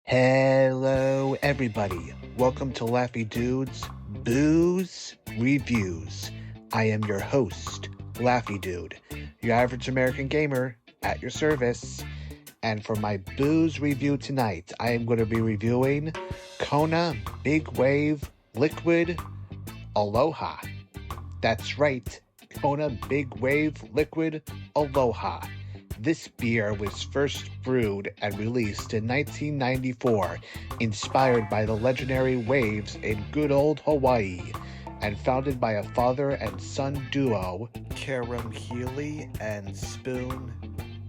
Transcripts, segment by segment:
Hello, everybody. Welcome to LaffeyDude's Booze Reviews. I am your host, LaffeyDude, your average American gamer at your service. And for my booze review tonight, I am going to be reviewing Kona Big Wave Liquid Aloha. That's right, Kona Big Wave Liquid Aloha. This beer was first brewed and released in 1994, inspired by the legendary waves in good old Hawaii, and founded by a father and son duo, Karam Healy and Spoon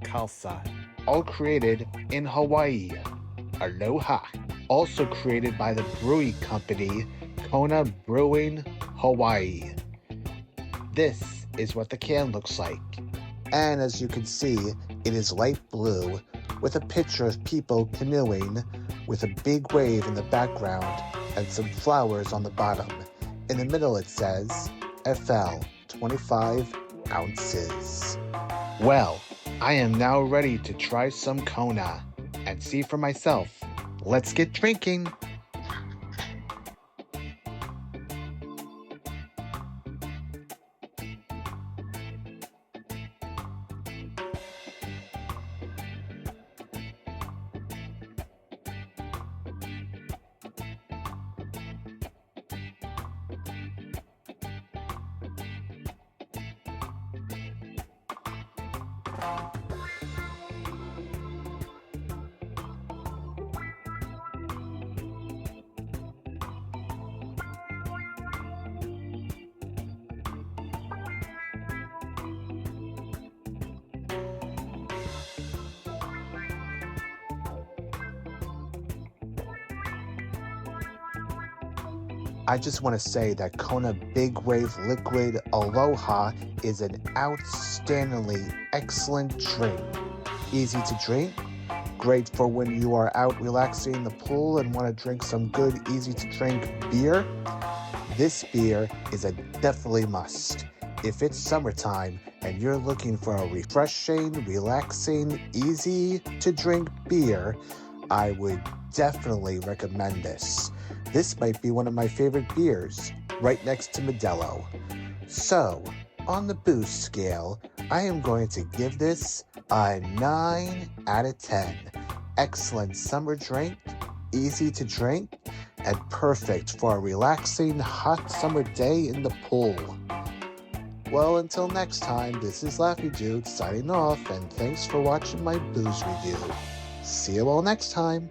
Kalsa. All created in Hawaii. Aloha. Also created by the brewing company, Kona Brewing Hawaii. This is what the can looks like. And as you can see, it is light blue with a picture of people canoeing with a big wave in the background and some flowers on the bottom. In the middle it says, FL 25 ounces. Well, I am now ready to try some Kona and see for myself. Let's get drinking. I just want to say that Kona Big Wave Liquid Aloha is an outstandingly excellent drink. Easy to drink, great for when you are out relaxing in the pool and want to drink some good, easy to drink beer. This beer is a definitely must. If it's summertime and you're looking for a refreshing, relaxing, easy to drink beer, I would definitely recommend this. This might be one of my favorite beers, right next to Modelo. So, on the booze scale, I am going to give this a 9 out of 10. Excellent summer drink, easy to drink, and perfect for a relaxing hot summer day in the pool. Well, until next time, this is LaffeyDude signing off, and thanks for watching my booze review. See you all next time.